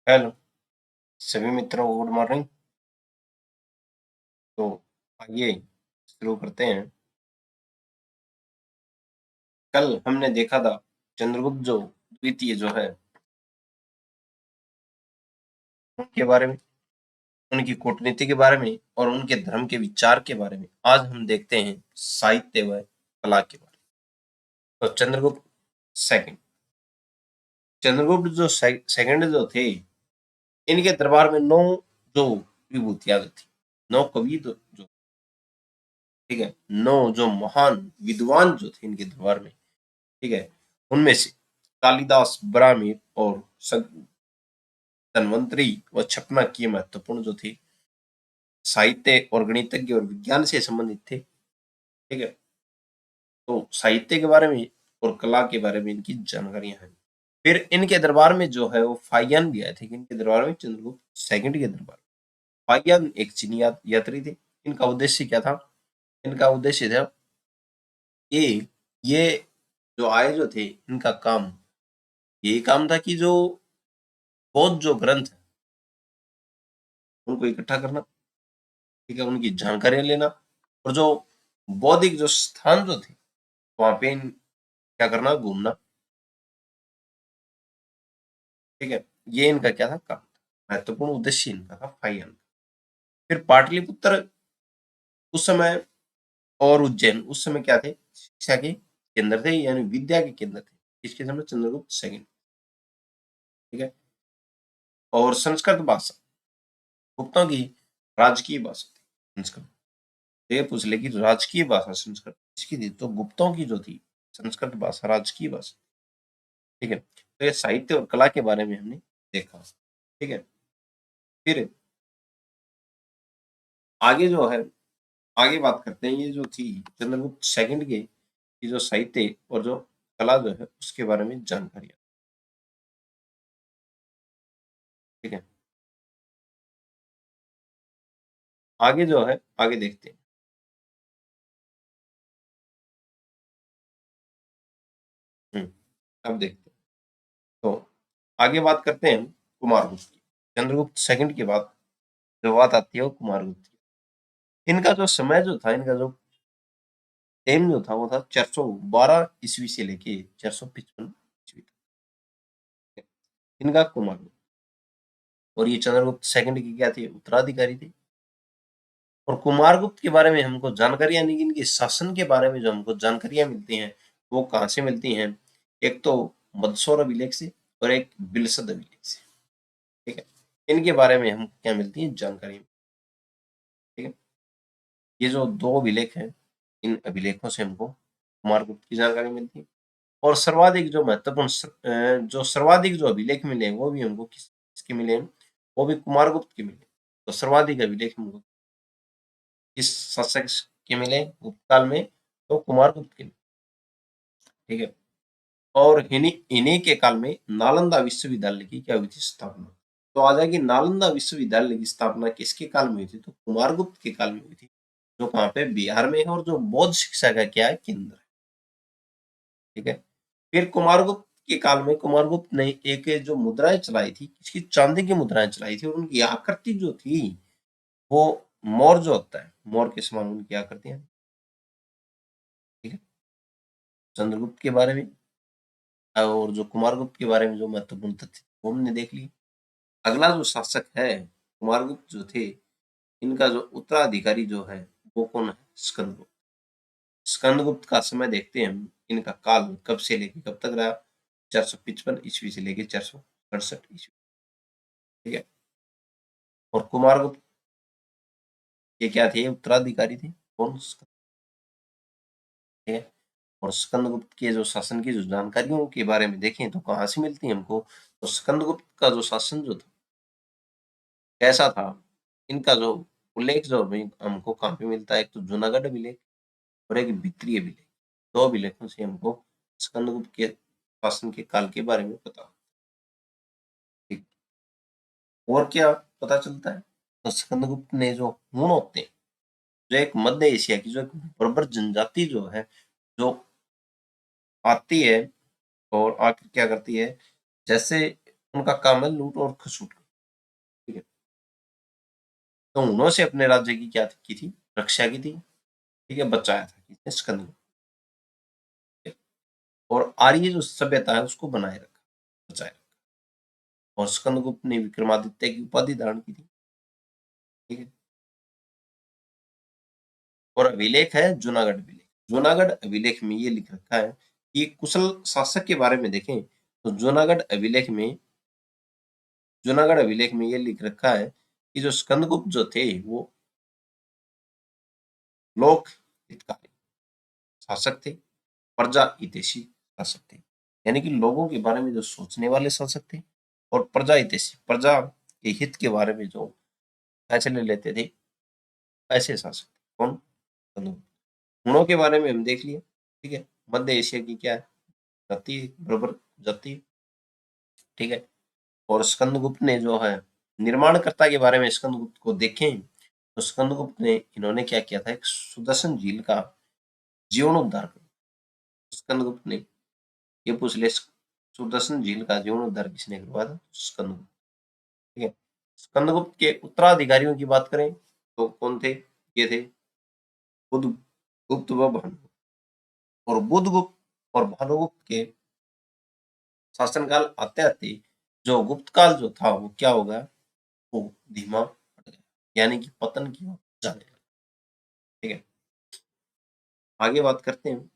Hello सभी मित्रों को गुड मॉर्निंग। तो आइए शुरू करते हैं। कल हमने देखा था चंद्रगुप्त जो द्वितीय जो है उनके बारे में, उनकी कूटनीति के बारे में और उनके धर्म के विचार के बारे में। आज हम देखते हैं साहित्य व कला के बारे में। तो चंद्रगुप्त सेकंड, चंद्रगुप्त जो सेकंड जो थे, इनके दरबार में नौ जो विभूतियां जो थी, नौ कवि जो ठीक है, नौ जो महान विद्वान जो थे इनके दरबार में, ठीक है, उनमें से कालिदास, ब्राह्मी और धन्वंतरी व छपना की महत्वपूर्ण जो थी साहित्य और गणितज्ञ और विज्ञान से संबंधित थे। ठीक है, तो साहित्य के बारे में और कला के बारे में इनकी जानकारियां हैं। फिर इनके दरबार में जो है वो फाइयान भी आए थे। इनके दरबार में चंद्रगुप्त सेकंड के दरबार फाइयान एक चीनी यात्री थे। इनका उद्देश्य क्या था? इनका उद्देश्य था कि ये जो आए जो थे, इनका काम यही काम था कि जो बौद्ध जो ग्रंथ है उनको इकट्ठा करना, ठीक है, उनकी जानकारियां लेना और जो बौद्धिक जो स्थान जो थे वहां पे क्या करना, घूमना। ठीक है, ये इनका क्या था, काम था। महत्वपूर्ण उद्देश्य इनका था फाइयान। फिर पाटलिपुत्र उस समय और उज्जैन उस समय क्या थे, शिक्षा के केंद्र थे, यानी विद्या के केंद्र थे। इसके समय चंद्रगुप्त सेकंड। ठीक है, और संस्कृत भाषा गुप्तों की राजकीय भाषा थी संस्कृत। तो ये पूछ ले कि राजकीय भाषा संस्कृत किसकी थी, तो गुप्तों की जो थी संस्कृत भाषा राजकीय भाषा। ठीक है, तो ये साहित्य और कला के बारे में हमने देखा। ठीक है, फिर आगे जो है, आगे बात करते हैं। ये जो थी चंद्रगुप्त सेकंड के की जो साहित्य और जो कला जो है उसके बारे में जानकारी। ठीक है, आगे जो है आगे देखते हैं। अब देखते हैं। तो आगे बात करते हैं कुमारगुप्त की। चंद्रगुप्त सेकंड के बाद जो बात आती है वो कुमारगुप्त की। इनका जो समय जो था, इनका जो टाइम जो था वो था 412 ईस्वी से लेके 455 ईस्वी तक। इनका कुमारगुप्त, और ये चंद्रगुप्त सेकंड की क्या थे, उत्तराधिकारी थे। और कुमारगुप्त के बारे में हमको जानकारी, यानी कि इनके शासन के बारे में जो हमको जानकारियां मिलती हैं वो कहाँ से मिलती हैं? एक तो मदसौर अभिलेख से और एक बिलसद अभिलेख से। ठीक है, इनके बारे में हम क्या मिलती है जानकारी। ठीक है, ये जो दो अभिलेख हैं, इन अभिलेखों से हमको कुमारगुप्त की जानकारी मिलती है। और सर्वाधिक जो महत्वपूर्ण जो सर्वाधिक जो अभिलेख मिले हैं वो भी हमको किसके मिले हैं, वो भी कुमारगुप्त के मिले। तो सर्वाधिक अभिलेख हमको किस शासक के मिले गुप्त काल में, तो कुमारगुप्त के मिले। ठीक है, और इन्हीं इन्हीं के काल में नालंदा विश्वविद्यालय की क्या हुई थी, स्थापना। तो आ जाएगी नालंदा विश्वविद्यालय की स्थापना किसके काल में हुई थी, तो कुमारगुप्त के काल में हुई थी, जो कहाँ पे, बिहार में है, और जो बौद्ध शिक्षा का क्या है, केंद्र है। ठीक है, फिर कुमारगुप्त के काल में कुमारगुप्त ने एक जो मुद्राएं चलाई थी, इसकी चांदी की मुद्राएं चलाई थी, और उनकी आकृति जो थी वो मोर जो होता है, मोर के समान उनकी आकृतियां। ठीक है, चंद्रगुप्त के बारे में और जो कुमारगुप्त के बारे में जो महत्वपूर्ण तथ्य वो हमने देख लिए। अगला जो शासक है, कुमारगुप्त जो थे, इनका जो उत्तराधिकारी जो है वो कौन है, स्कंदगुप्त। स्कंदगुप्त का समय देखते हैं हम। इनका काल कब से लेकर कब तक रहा, 455 ईस्वी से लेकर 468 ईस्वी। ठीक है, और कुमारगुप्त ये क्या थे, उत्तराधिकारी थे, कौन, ठीक है। और स्कंदगुप्त के जो शासन की जो जानकारियों के बारे में देखें तो कहाँ से मिलती है हमको, तो स्कंदगुप्त का जो शासन जो था कैसा था, इनका जो उल्लेख जो हमको कहाँ पे मिलता है, एक तो जूनागढ़ अभिलेख और एक भित्रीय अभिलेख। दो अभिलेखों से हमको स्कंदगुप्त के शासन के काल के बारे में पता। ठीक, और क्या पता चलता है, तो स्कंदगुप्त ने जो हूण होते हैं, जो एक मध्य एशिया की जो एक बर्बर जनजाति जो है, जो आती है और आकर क्या करती है, जैसे उनका काम है लूट और खसूट। ठीक है, तो उन्होंने अपने राज्य की क्या की थी, रक्षा की थी। ठीक है, बचाया था किसने, स्कंद। और आर्य जो सभ्यता है उसको बनाए रखा, बचाए रखा। और स्कंदगुप्त ने विक्रमादित्य की उपाधि धारण की थी। ठीक है, और अभिलेख है जूनागढ़ अभिलेख। जूनागढ़ अभिलेख में ये लिख रखा है कि कुशल शासक के बारे में देखें तो जूनागढ़ अभिलेख में ये लिख रखा है कि जो स्कंदगुप्त जो थे वो लोक हितकारी शासक थे, प्रजा हितैषी शासक थे। यानी कि लोगों के बारे में जो सोचने वाले शासक थे, और प्रजा हितैषी, प्रजा के हित के बारे में जो फैसले लेते थे, ऐसे शासक थे। कौन? स्कंदगुप्त। गुणों के बारे में हम देख लिए। ठीक है, मध्य एशिया की क्या है, जाति बराबर जाति। ठीक है, और स्कंदगुप्त ने जो है निर्माणकर्ता के बारे में स्कंदगुप्त को देखें तो स्कंदगुप्त ने इन्होंने क्या किया था, एक सुदर्शन झील का जीर्णोद्धार कर। स्कंदगुप्त ने ये पूछ ले, सुदर्शन झील का जीर्णोद्धार किसने करवाया था? स्कंदगुप्त। ठीक है, स्कंदगुप्त के उत्तराधिकारियों की बात करें तो कौन थे? ये थे बुधगुप्त व भानुगुप्त। और बुधगुप्त और भानुगुप्त के शासनकाल आते आते जो गुप्त काल जो था वो क्या होगा, वो धीमा पड़ गया, यानी कि पतन की ओर जाने लगा। ठीक है, आगे बात करते हैं।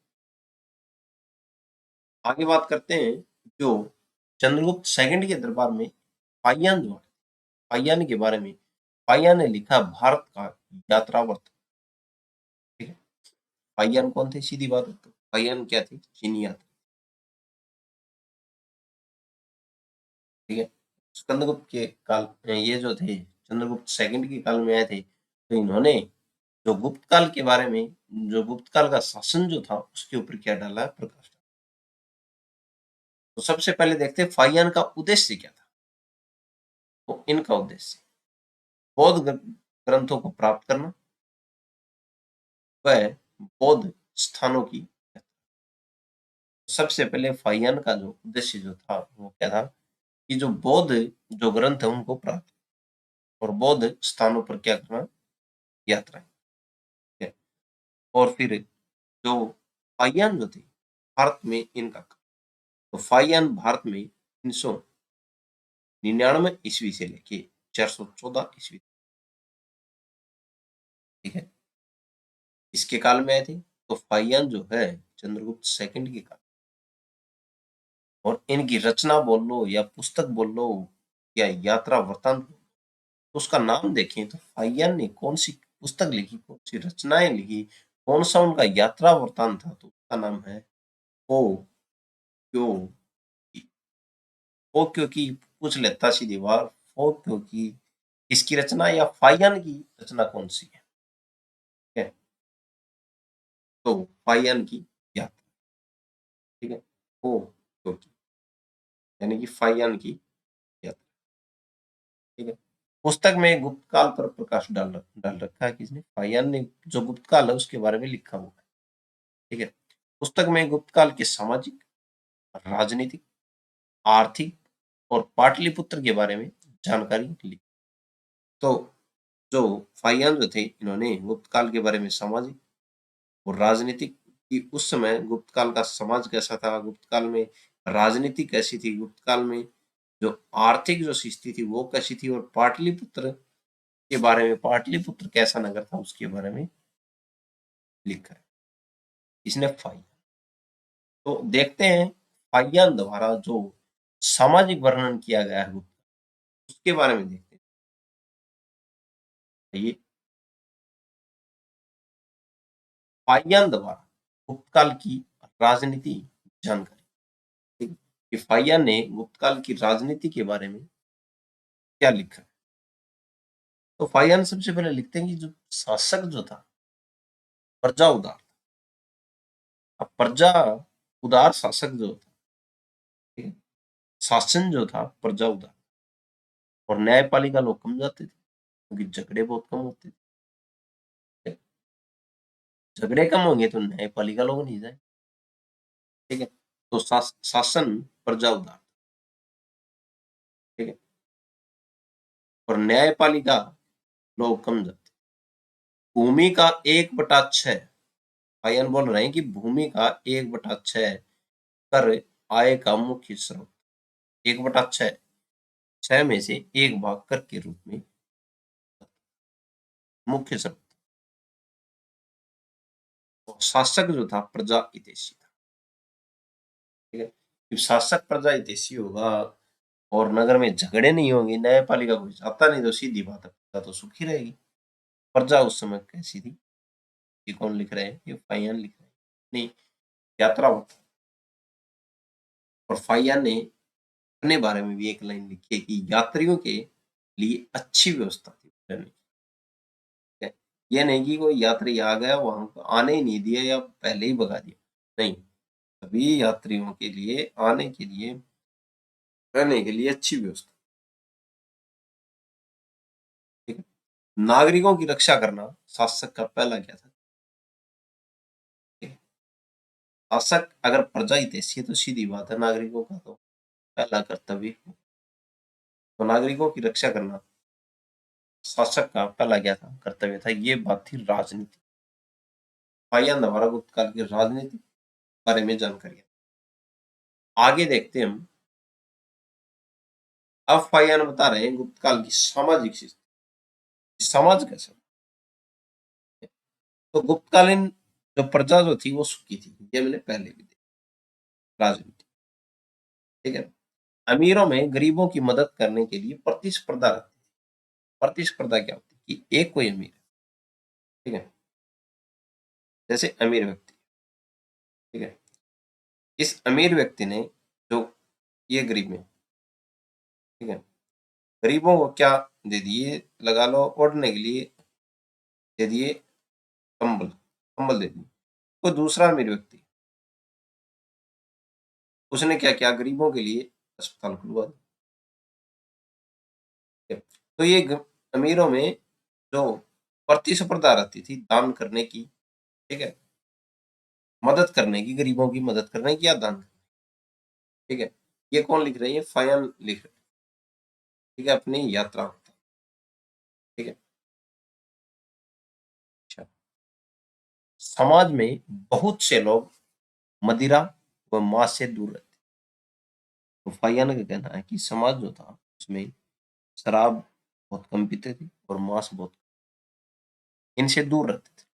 आगे बात करते हैं जो चंद्रगुप्त सेकंड के दरबार में पायन जो है, पायन के बारे में। पायन ने लिखा भारत का यात्रा वर्णन। ठीक है, पायन कौन थे? सीधी बात है, तो पायन क्या थे? चीनी यात्री। ठीक है, स्कंदगुप्त के काल ये जो थे चंद्रगुप्त सेकंड के काल में आए थे, तो इन्होंने जो गुप्त काल के बारे में, जो गुप्त काल का शासन जो था उसके ऊपर क्या डाला है, प्रकाश। तो सबसे पहले देखते हैं फाइयान का उद्देश्य क्या था। तो इनका उद्देश्य बौद्ध ग्रंथों को प्राप्त करना, वह बौद्ध स्थानों की। सबसे पहले फाइयान का जो उद्देश्य जो था वो क्या था, कि जो बौद्ध जो ग्रंथ है उनको प्राप्त और बौद्ध स्थानों पर क्या करना, यात्रा। और फिर जो फाइयान जो थे भारत में इनका, तो फाइयान भारत में 399 ईस्वी से लेके 414 ईस्वी। ठीक है, इसके काल में आए थे। तो फाइयान जो है चंद्रगुप्त सेकंड के काल। और इनकी रचना बोल लो या पुस्तक बोल लो या यात्रा वृतांत, तो उसका नाम देखें तो फाइयान ने कौन सी पुस्तक लिखी, कौन सी रचनाएं लिखी, कौन सा उनका यात्रा वृतांत था, तो उसका नाम है ओ क्यों की। ओ क्योंकि पूछ लेता सीधी बात, ओ क्योंकि इसकी रचना या फाइयान की रचना कौन सी है? ठीक है, तो फाइयान की यात्रा। ठीक है, ओ क्योंकि यानी कि फाइयान की यात्रा। ठीक है, पुस्तक में गुप्त काल पर प्रकाश डाल रखा है किसने? फाइयान ने। जो गुप्त काल है उसके बारे में लिखा हुआ है। ठीक है, पुस्तक में गुप्त काल के सामाजिक, राजनीतिक, आर्थिक और पाटलिपुत्र के बारे में जानकारी ली। तो जो फाइयान जो थे इन्होंने गुप्त काल के बारे में सामाजिक और राजनीतिक, कि उस समय गुप्त काल का समाज कैसा था, गुप्त काल में राजनीति कैसी थी, गुप्त काल में जो आर्थिक जो स्थिति थी वो कैसी थी, और पाटलिपुत्र के बारे में, पाटलिपुत्र कैसा नगर था उसके बारे में लिखा है इसने, फाइयान। तो देखते हैं फाइयान द्वारा जो सामाजिक वर्णन किया गया है उसके बारे में देखते हैं। ये फाइयान द्वारा गुप्त काल की राजनीति जानकारी। ठीक है? कि फाइयान ने गुप्त काल की राजनीति के बारे में क्या लिखा है। तो फाइयान सबसे पहले लिखते हैं कि जो शासक जो था प्रजा उदार था। अब प्रजा उदार शासक जो था, ठीक है? शासन जो था प्रजा उदार, और न्यायपालिका लोग कम जाते थे क्योंकि झगड़े बहुत कम होते थे। झगड़े कम होंगे तो न्यायपालिका लोग नहीं जाए। ठीक है, तो शासन प्रजा उदार। ठीक है। और न्यायपालिका लोग कम जाते। भूमि का 1/6, आयन बोल रहे हैं कि भूमि का 1/6 कर आय का मुख्य स्रोत। 1/6, 6 में से 1 भाग कर के रूप में मुख्य स्रोत। और शासक जो था प्रजा हितैषी था। ठीक है। जब शासक प्रजा हितैषी होगा और नगर में झगड़े नहीं होंगे, न्यायपालिका कोई चाहता नहीं, तो सीधी बात है प्रजा तो सुखी रहेगी। प्रजा उस समय कैसी थी? ये कौन लिख रहे हैं? ये फाइयान लिख रहे हैं। नहीं, यात्रा होता। और फाइयान ने अपने बारे में भी एक लाइन लिखी है कि यात्रियों के लिए अच्छी व्यवस्था थी रहने की। ठीक है? ये नहीं कि कोई यात्री आ गया वहां को आने ही नहीं दिया या पहले ही भगा दिया, नहीं, सभी यात्रियों के लिए आने के लिए, रहने के लिए अच्छी व्यवस्था। ठीक है। नागरिकों की रक्षा करना शासक का पहला क्या था? ठीक है। शासक अगर प्रजा हितैषी है तो सीधी बात है नागरिकों का तो पहला कर्तव्य है। तो नागरिकों की रक्षा करना शासक का पहला क्या था? कर्तव्य था। ये बात थी राजनीति। फाइयान द्वारा गुप्त काल की राजनीति बारे में जानकारी। आगे देखते हैं हम। अब फाइयान बता रहे हैं गुप्त काल की सामाजिक स्थिति, समाज कैसा। तो गुप्तकालीन जो प्रजा जो थी वो सुखी थी, ये मैंने पहले भी देखा। राजनीति, ठीक है। अमीरों में गरीबों की मदद करने के लिए प्रतिस्पर्धा रहती थी। प्रतिस्पर्धा क्या होती है कि एक कोई अमीर है, ठीक है, जैसे अमीर व्यक्ति, ठीक है, इस अमीर व्यक्ति ने जो ये गरीब में, ठीक है, गरीबों को क्या दे दिए, लगा लो ओढ़ने के लिए दे दिए कंबल, कंबल दे दिए। तो दूसरा अमीर व्यक्ति, उसने क्या किया, गरीबों के लिए अस्पताल खुलवा दिया। तो ये अमीरों में जो प्रतिस्पर्धा रहती थी दान करने की, ठीक है, मदद करने की, गरीबों की मदद करने की या दान करने की, ठीक है। ये कौन लिख रहे हैं? ये फायन लिख रहे हैं, ठीक है, अपनी यात्रा, ठीक है। अच्छा, समाज में बहुत से लोग मदिरा व मांस से दूर रहते। तो फाइयान का कहना है कि समाज जो था उसमें शराब बहुत कम पीते थे और मांस बहुत, इनसे दूर रहते थे।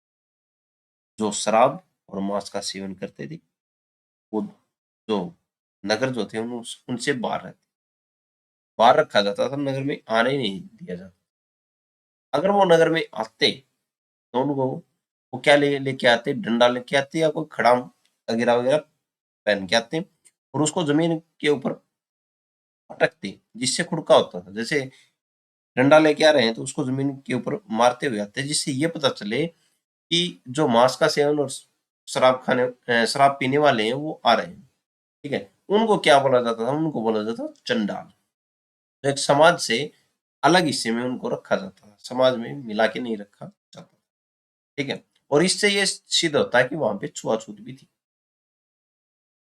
जो शराब और मांस का सेवन करते थे वो जो नगर जो थे उनसे बाहर रहते, बाहर रखा जाता था, नगर में आने ही नहीं दिया जाता। अगर वो नगर में आते तो उनको वो क्या लेके आते, डंडा लेके आते या कोई खड़ाम वगैरह वगैरह पहन के आते और उसको जमीन के ऊपर पटकते, जिससे खुड़का होता था। जैसे डंडा लेके आ रहे हैं तो उसको जमीन के ऊपर मारते हुए आते, जिससे ये पता चले कि जो मांस का सेवन और शराब पीने वाले हैं वो आ रहे हैं, ठीक है। उनको क्या बोला जाता था? उनको बोला जाता था चंडाल। तो एक समाज से अलग हिस्से में उनको रखा जाता था, समाज में मिला के नहीं रखा जाता, ठीक है। और इससे ये सिद्ध होता है कि वहां पे छुआछूत भी थी।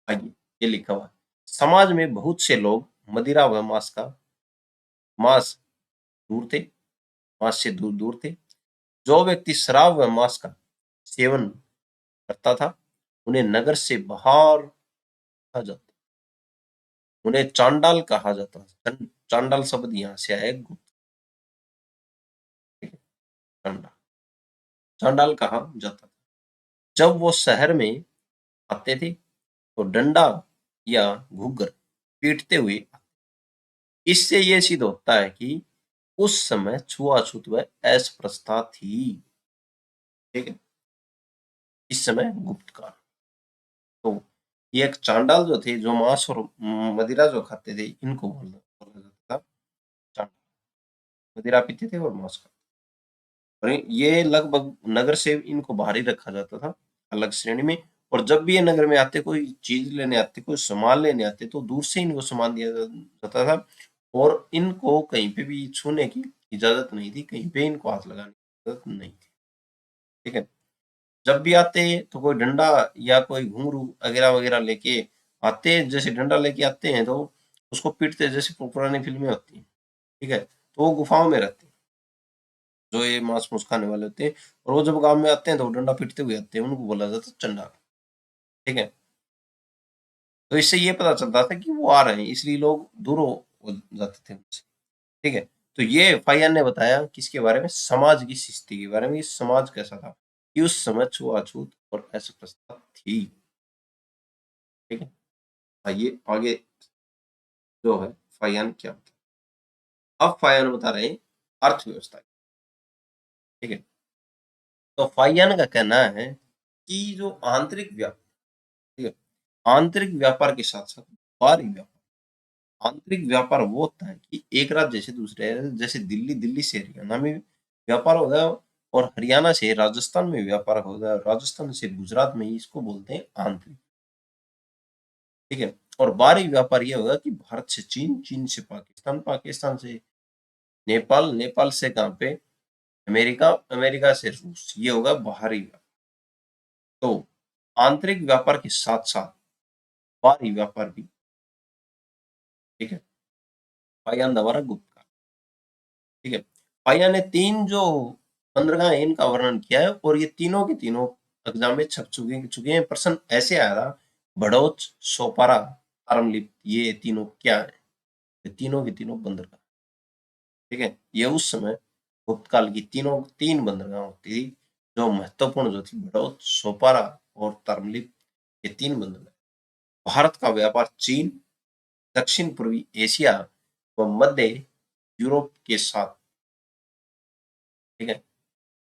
आइए, ये लिखा हुआ है, समाज में बहुत से लोग मदिरा व मांस दूर थे, मांस से दूर दूर थे। जो व्यक्ति शराब व मांस का सेवन करता था उन्हें नगर से बाहर कहा जाता, उन्हें चांडाल कहा जाता। चांडाल शब्द यहाँ से आया, गुप्त, ठीक है, चांडाल, चांडाल कहा जाता था। जब वो शहर में आते थे तो डंडा या घूगर पीटते हुए आते। इससे ये सिद्ध होता है कि उस समय छुआछूत व अस्पृश्यता थी, ठीक है, इस समय गुप्त काल। तो ये एक चांडाल जो थे, जो मांस और मदिरा जो खाते थे, इनको बोला जाता था चांडाल। मदिरा पीते थे और मांस खाते, और ये लगभग नगर से इनको बाहर ही रखा जाता था, अलग श्रेणी में। और जब भी ये नगर में आते, कोई चीज लेने आते, कोई सामान लेने आते, तो दूर से इनको सामान दिया जाता था और इनको कहीं पे भी छूने की इजाजत नहीं थी, कहीं पे इनको हाथ लगाने की इजाजत नहीं थी, ठीक है। जब भी आते तो कोई डंडा या कोई घुंघरू वगैरह वगैरह लेके आते, जैसे डंडा लेके आते हैं तो उसको पीटते जैसे पुरानी फिल्में होती हैं, ठीक है, तो वो गुफाओं में रहते हैं जो ये मांस मूस खाने वाले होते हैं, और वो जब गांव में आते हैं तो वो डंडा पीटते हुए आते हैं, उनको बोला जाता है चंडाल। ठीक है, तो इससे ये पता चलता था कि वो आ रहे हैं, इसलिए लोग दूर हो जाते थे उनसे। ठीक है, तो ये फाइयान ने बताया किसके बारे में, समाज की स्थिति के बारे में, ये समाज कैसा था कि उस समय छुआछूत और अस्पृश्यता थी। ठीक है, आइए आगे जो है फाइयान क्या होता है। अब फाइयान बता रहे हैं अर्थव्यवस्था। ठीक है, तो फाइयान का कहना है कि जो आंतरिक व्यापार, ठीक है, आंतरिक व्यापार के साथ साथ बाहरी व्यापार। आंतरिक व्यापार वो होता है कि एक राज्य से दूसरे, जैसे दिल्ली दिल्ली से हरियाणा में व्यापार होता है, और हरियाणा से राजस्थान में व्यापार होता है, राजस्थान से गुजरात में, इसको बोलते हैं आंतरिक। ठीक है, और बाहरी व्यापार ये होगा कि भारत से चीन, चीन से पाकिस्तान, पाकिस्तान से नेपाल, नेपाल से कहाँ पे, अमेरिका, अमेरिका से रूस, ये होगा बाहरी व्यापार। तो आंतरिक व्यापार के साथ साथ बाहरी व्यापार भी। ठीक है, फाइयान द्वारा गुप्त काल। ठीक है, फाइयान ने तीन जो बंदरगाह हैं इनका वर्णन किया है, और ये तीनों के तीनों एग्जाम में छप चुके हैं। प्रश्न ऐसे आया था, भड़ोच, सोपारा, तारमलिप्त, ये तीनों क्या है, ये तीनों के तीनों बंदरगाह। ठीक है, ये उस समय गुप्त काल की तीनों तीन बंदरगाह होती थी जो महत्वपूर्ण जो थी, भड़ोच, सोपारा और तारमलिप्त, ये तीन बंदरगाह। भारत का व्यापार चीन, दक्षिण पूर्वी एशिया व मध्य यूरोप के साथ। ठीक है,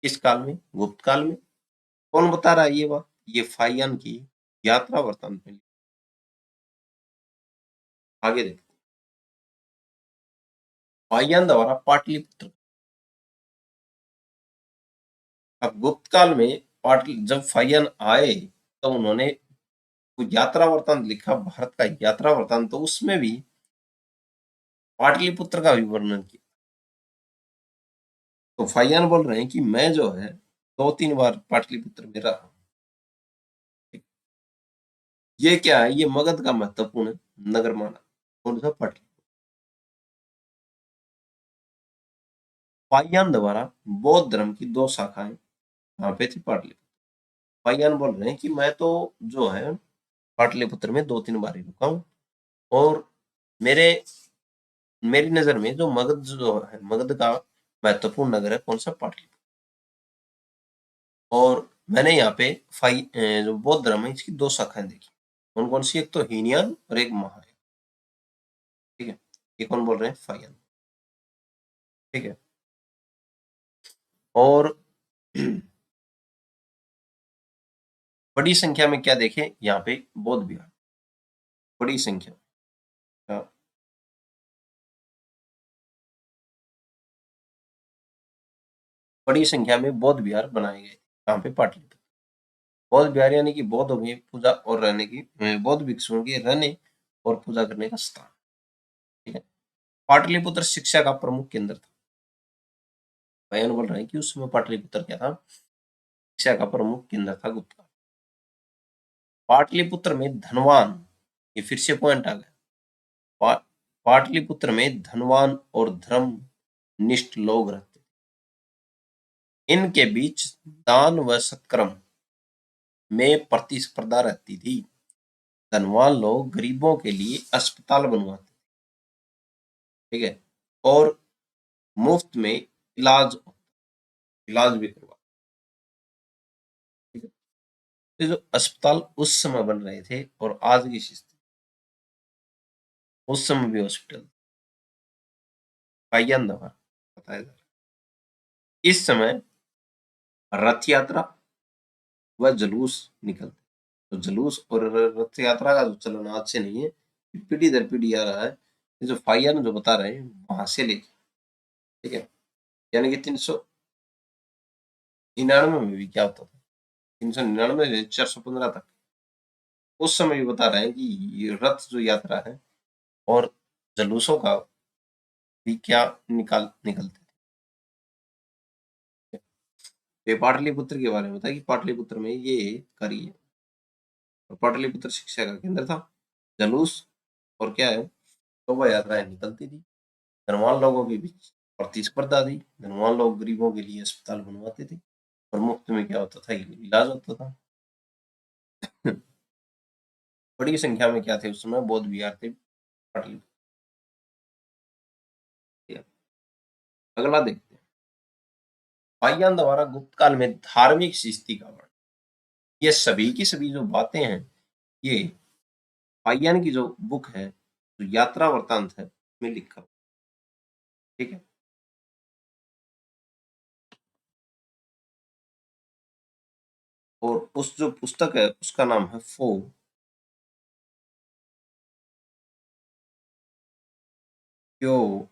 किस काल में, गुप्त काल में। कौन बता रहा है ये बात, ये फाइयान की यात्रा वृत्तांत में। आगे देखते हैं, फाइयान द्वारा पाटलिपुत्र। अब गुप्त काल में पाटली, जब फाइयान आए तो उन्होंने वो यात्रा वृत्तांत लिखा, भारत का यात्रा वृत्तांत, तो उसमें भी पाटलिपुत्र का भी वर्णन किया। तो फाइयान बोल रहे हैं कि मैं जो है 2-3 बार पाटलिपुत्र में रहा हूं। ये क्या है, ये मगध का महत्वपूर्ण नगर माना, कौन सा, पाटलिपुत्र। फाइयान द्वारा बौद्ध धर्म की 2 शाखाएं यहाँ पे थी, पाटलिपुत्र। फाइयान बोल रहे हैं कि मैं तो जो है पाटलिपुत्र में 2-3 बार ही रुका हूँ, और मेरे मेरी नजर में जो मगध जो है, मगध का महत्वपूर्ण नगर है कौन सा, पाटलिपुत्र। और मैंने यहाँ पे जो बौद्ध धर्म है इसकी 2 शाखाएं देखी, कौन कौन सी, एक तो हीनयान और एक महायान। ठीक है, ये कौन बोल रहे हैं, फाइयान। ठीक है, और बड़ी संख्या में क्या देखे यहाँ पे, बौद्ध विहार, बड़ी संख्या। हाँ, बड़ी संख्या में बौद्ध विहार बनाए गए यहाँ पे पाटलिपुत्र। बौद्ध विहार यानी कि बौद्ध में पूजा और रहने की, बौद्ध भिक्षुओं के रहने और पूजा करने का स्थान। ठीक है, पाटलिपुत्र शिक्षा का प्रमुख केंद्र था। बयान बोल रहे हैं कि उस समय पाटलिपुत्र क्या था, शिक्षा का प्रमुख केंद्र था गुप्त काल। पाटलिपुत्र में धनवान, ये फिर से पॉइंट आ गया, पा, पाटलिपुत्र में धनवान और धर्म निष्ठ लोग रहते, इनके बीच दान व सत्कर्म में प्रतिस्पर्धा रहती थी। धनवान लोग गरीबों के लिए अस्पताल बनवाते, ठीक है, और मुफ्त में इलाज इलाज भी करवा। ठीक है, तो जो अस्पताल उस समय बन रहे थे और आज की स्थिति, उस समय भी हॉस्पिटल पाइयन दवा बताया जा रहा है। इस समय रथ यात्रा व जुलूस निकलते, तो जुलूस और रथ यात्रा का जो चलन आज से नहीं है, पीढ़ी दर पीढ़ी आ रहा है। ये जो फाइयन जो बता रहे हैं वहां से लेके, ठीक है, यानी कि 399 में भी क्या होता था, 399 415 तक, उस समय भी बता रहे हैं कि ये रथ जो यात्रा है और जुलूसों का भी क्या निकलते थे। ये पाटलिपुत्र के बारे में बताया कि पाटलिपुत्र में ये करी है, और पाटलिपुत्र शिक्षा का केंद्र था, जलूस और क्या है, शोभा यात्राएं निकलती थी, धनवान लोगों के बीच प्रतिस्पर्धा थी, धनवान लोग गरीबों के लिए अस्पताल बनवाते थे और मुफ्त में क्या होता था, इलाज होता था। बड़ी संख्या में क्या थे उस समय, बौद्ध विहार थे पाटलिपुत्र। अगला देखते हैं, पाषाण द्वारा गुप्त काल में धार्मिक स्थिति का वर्णन। ये सभी की सभी जो बातें हैं, ये पाषाण की जो बुक है, जो यात्रा वृत्तांत है, में लिखा हुआ। ठीक है, और उस जो पुस्तक है उसका नाम है फो क्यो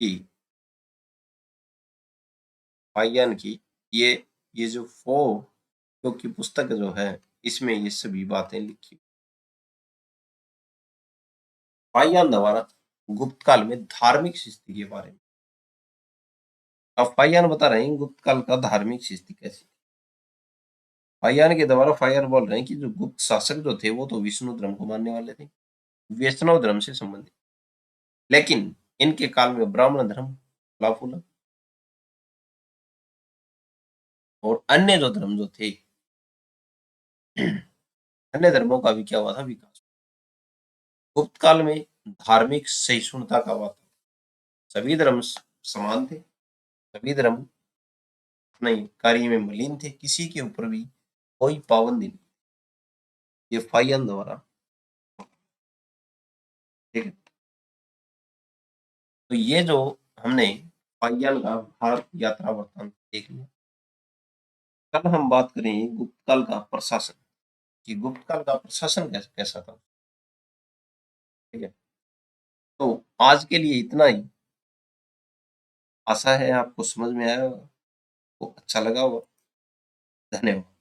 की, पाषाण की। ये जो फो क्यो की पुस्तक जो है, इसमें ये सभी बातें लिखी। पाषाण द्वारा गुप्त काल में धार्मिक स्थिति के बारे में। अब पाषाण बता रहे हैं गुप्त काल का धार्मिक स्थिति कैसी। पाषाण के द्वारा फायर बोल रहे हैं कि जो गुप्त शासक जो थे वो तो विष्णु धर्म को मानने वाले थे, वैष्णव धर्म से संबंधित, लेकिन इनके काल में ब्राह्मण धर्म फला फूला और अन्य जो धर्म जो थे, अन्य धर्मों का भी क्या हुआ था, विकास। गुप्त काल में धार्मिक सहिष्णुता का हुआ था, सभी धर्म समान थे, सभी धर्म नहीं कार्य में मलिन थे, किसी के ऊपर भी कोई पाबंदी नहीं। ये फाइयन द्वारा, ठीक है। तो ये जो हमने फाइयन का भारत यात्रा वृत्तांत देख लिया। कल हम बात करेंगे गुप्त काल का प्रशासन, कि गुप्त काल का प्रशासन कैसा कैसा था। ठीक है, तो आज के लिए इतना ही। आशा है आपको समझ में आया होगा, तो अच्छा लगा होगा। धन्यवाद।